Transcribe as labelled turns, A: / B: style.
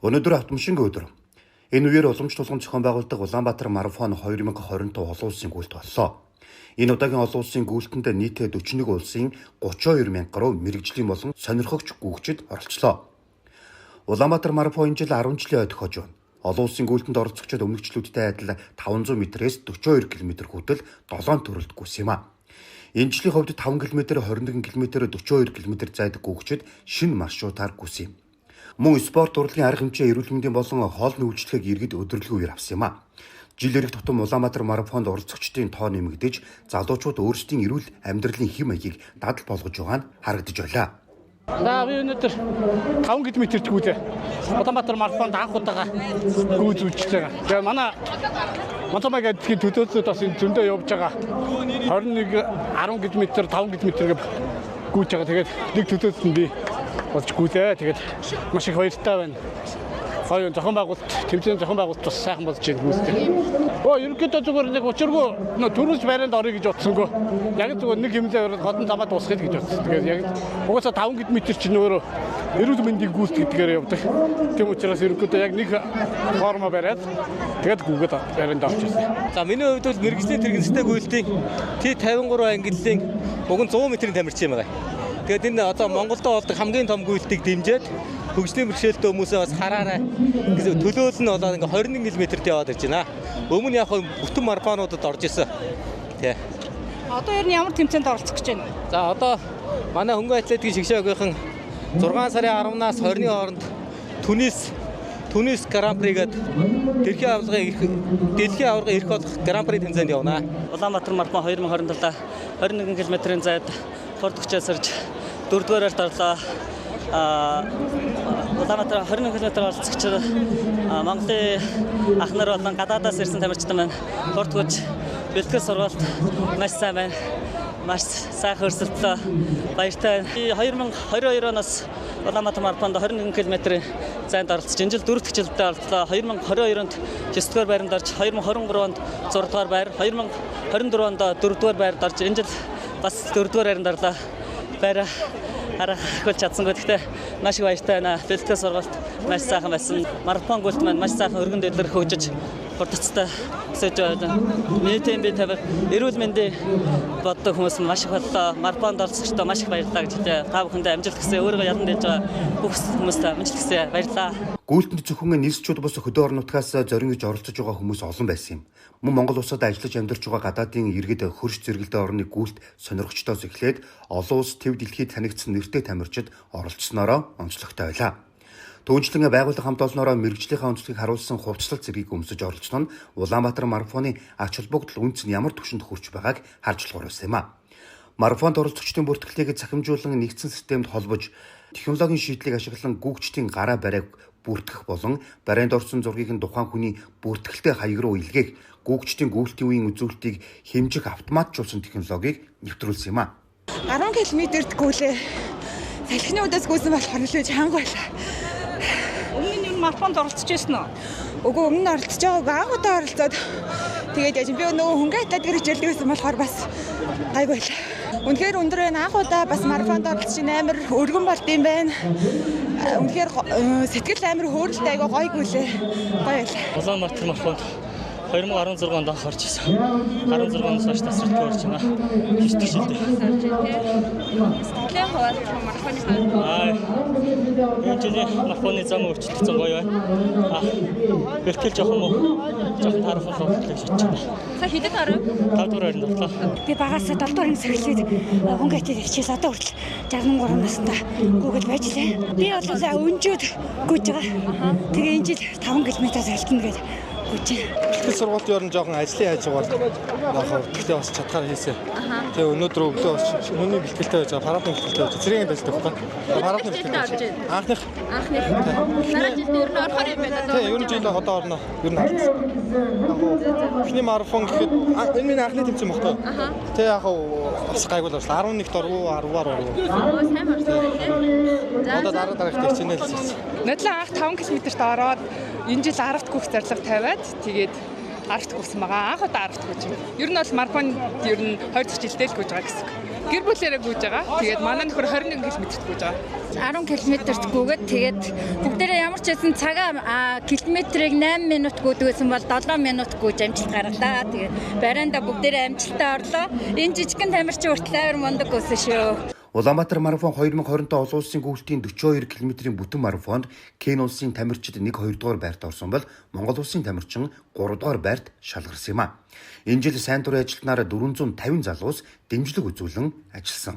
A: Өнөөдөр автомашингийн өдөр. Энэ үеэр уламж тулгын зохион байгуулдаг Улаанбаатар марафон 2025 олон улсын гүйлт боллоо. Энэ удаагийн олон улсын гүйлтэнд нийтдээ 41 улсын 32 мянга гаруй мэргэжлийн болон сонирхогч гүйгчид оролцлоо. Улаанбаатар марафон энэ жил 10 жилийн ойд хожив. Олон улсын гүйлтэнд оролцогчид өмнөх жилүүдтэй адил 500 м-ээс 42 км хүртэл 7 төрөлд гүйсэн юм а. Энэ жилийн хувьд 5 км, 21 км, 42 км зайдаг гүйгчид шинэ маршрутаар гүйсэн юм. Мөн спорт урлагийн арга хэмжээ, эрүүл мэндийн болон хоолны үйлчлэгийг иргэд өдөрлөг үеэр авсан юм а. Жил ирэх тутам Улаанбаатар марафонд оролцогчдын тоо нэмэгдэж, залуучууд өөрсдийн эрүүл амьдралын хэм маягийг дадал болгож байгаа нь харагдаж байлаа.
B: Би өнөөдөр 5 км-т гүйлээ. Улаанбаатар марафонд анх удаага гүйцүүлж байгаа. Тэгээ манай Монтомаг эдгийн төдөөцөд бас энэ зөндөө явж байгаа. 21 10 км, 5 км гэх гүйж байгаа. Тэгээд нэг төдөөцөд нь би болж гүйлээ. Тэгээд маш их баяртай байна. Хоёр зохион байгуулалт, тэмцээний зохион байгуулалт бас сайхан болж байна хүмүүстэй. Ерөнхийдөө зүгээр нэг учиргүй төрөөс байранд орё гэж бодсонгүй. Яг зүгээр нэг хэмжээ хотон замаа дуусгах гэж бодсон. Тэгээд яг угаасаа 5 км чинь өөрөө эрүүл мэндийн гүйцэтгэх гэдгээр явдаг. Тийм учраас ерөнхийдөө яг нэг форма бариад тэгээд гүгээд байранд орж ирсэн.
C: За миний хувьд бол мэргэжлийн тэрэгнэстэй гүйлтийн T53 ангиллын уг нь 100 м-ийн тамирчин юм байгаа. Тэгээд энэ одоо Монголд болдог хамгийн том гүйлтийг дэмжиж хөгжлийн бэрхшээлтэй хүмүүсээ бас хараарай. Төлөөл нь болоод ингээ 21 км-т яваад ирж байна. Өмнө яг бүтэн марафонуудад орж исэн. Тий.
D: Одоо ер нь ямар тэмцээнд оролцох гэж байна?
C: За одоо манай хөнгөн атлетикийн шигшээгийнхэн 6 сарын 10-наас 20-ны хооронд Түнис Гран Пригээд дэлхийн аваргын эрх болох Гран При тэмцээнд явна.
E: Улаанбаатар марафон 2027 21 км-ийн зайд Португалч сарж 4-р дарлаа. Улаанбаатар 21 км оролцогч Монголын ах нар болон гадаадаас ирсэн тамирчид маань Португалч бэлтгэл сургалт маш сайн байна. Маш сайхан өрсөлдөө баяртай. 2022 оноос Улаанбаатар марафонд 21 км-ийн зайд оролцож энэ жил 4 дахь жилдээ оролцлоо. 2022 онд 9-р байранд орж 2023 онд 6-р байр, 2024 онд 4-р байранд орж энэ жил бас 4-р байранд орлоо. Байраа харахуул чадсангүй. Гэхдээ маш их баяртай байна. Бэлтгэл сургалт маш сайхан байсан. Марафон гүйлт маань маш сайхан өргөн дэлгэр хөгжиж хурдцтай өсөж байна. Нийтийн бие тавир эрүүл мэндийн боддог хүмүүс маш их боллоо. Марафонд оролцогчдоо маш их баярлалаа гэж хэлээ. Та бүхэндээ амжилт хүсье. Өөрийгөө ядан дэж байгаа бүх хүмүүстээ амжилт хүсье. Баярлалаа.
A: Гүйлтэнд зөвхөн нийслэлчүүд бос хөдөө орнуудаас зорин гэж оролцож байгаа хүмүүс олон байсан юм. Мөн Монгол улсад ажиллаж амьдарч байгаа гадаадын иргэд хөрш зэрэгэлдээ орны гүйлт сонирхогчдоос эхлээд олон улс төв дэлхийд танигдсан нэртэй тамирчид оролцсноороо онцлогтой байлаа. Түүнчлэн байгууллага хамт олноороо мэргэжлийнхаа онцлогийг харуулсан хувцлал зэргийг өмсөж оролцсон нь Улаанбаатар марафоны ач холбогдол үнц нь ямар түвшинд хүрч байгааг харж болохоор байсан юм а. Марафонд оролцогчдын бүртгэлийг захимжуулан нэгдсэн системд холбож технологийн шийдлийг ашиглан гүйгчдийн гараа барайг бүртгэх болон барайнд орсон зургийг нь тухайн хүний бүртгэлтэй хаяг руу илгээх гүйгчдийн гүйлтийн үеийн үзүүлэлтийг хэмжих автоматжуулсан технологиг нэвтрүүлсэн юм а.
D: 10 км-т гүйлээ. Салхины үдээс гүйсэн болохоор нэлээд чанга байлаа. Өмнө нь марафонд оролцож байсан уу?
F: Үгүй өмнө нь оролцож байгаагүй, анх удаа оролцоод тэгээд яж би нөгөө хөнгөн атлетик хичээлдэг байсан болохоор бас гайгүй байлаа. Үнэхээр өндөр байна. Анх удаа бас марафонд оролцож амар өргөн болд юм байна. Үнэхээр сэтгэл амар хөөрөлтэй айгүй гойгүй лээ. Гоё байлаа.
E: Улаанбаатар марафонд 2016 онд анх орж ирсэн. 16-оноос хойш тасралтгүй орж байна. Хэвчтэй жилдээ.
D: Сэтгэлийн хувьд марафоны
E: энэ жилийн марафоны зам өөрчлөгдсөн гоё байна. Бэлтгэл жоохон тарафал болчихлоо гэж бодож байна.
D: Сая хэдэн орой?
E: 5 дугаар оройд орлоо.
G: Би багасаа 7 дугаар сахилээд хөнгөн атлетик хичээл одоо хүртэл 63 наснда гүгэл байж лээ. Би бол өнжөөд гүйж байгаа. Тэгээ энэ жил 5 км-аас алтна гэж
H: бэлтгэл сургалтын орн жоохон ажлын хажуугаар яг бэлтгэл бас чадхаар хийсэн. Тэгээ өнөөдөр өглөө бас хүний бэлтгэлтэй байж байгаа, парадны бэлтгэлтэй байж байгаа. Зэрэг ажилладаг байхгүй. Парадны бэлтгэлтэй. Анхных.
D: Дараа жилд ер нь орохоор юм байна.
H: Тэгээ ер нь жилээ одоо орно. Ер нь харагдсан. Яг эхний марафон гэхэд энэ миний анхны тэмцээн багтаа. Тэгээ яг бас гайгүй л боллоо. 11-т орвоо, 10-аар орвоо.
D: Сайн байна.
H: Одоо дараа их хичээнэ л хийсэн.
F: Нодлон анх 5 км-т ороод энэ жил 10-т гүөх зарлага тавиад тэгээд 10-т гүсэн байгаа. Анх удаа 10-т гүйж. Ер нь бол марафон ер нь 2 дахь жилдээ л гүйж байгаа гэсэн. гэр бүлээрээ гүйж байгаа. Тэгээд манай нөхөр 21 км-т гүйж байгаа.
G: 10 км-т гүйгээд тэгээд бүгдээрээ ямар ч байсан цагаа километрийг 8 минут гүйдгсэн бол 7 минут гүйж амжилт гаргалаа. Тэгээд барайнда бүгдээрээ амжилттай орлоо. Энэ жижигхэн тамирчин хүртэл амар мундаг өсөн шүү.
A: Улаанбаатар марафон 2025 олон улсын гүйлтийн 42 км-ийн бүтэн марафонд Кени улсын тамирчид 1-2 дугаар байрт орсон бол Монгол улсын тамирчин 3 дугаар байрт шалгарсан юм а. Энэ жил сайн дурын ажилтнаар 450 залуус дэмжлэг үзүүлэн ажилласан.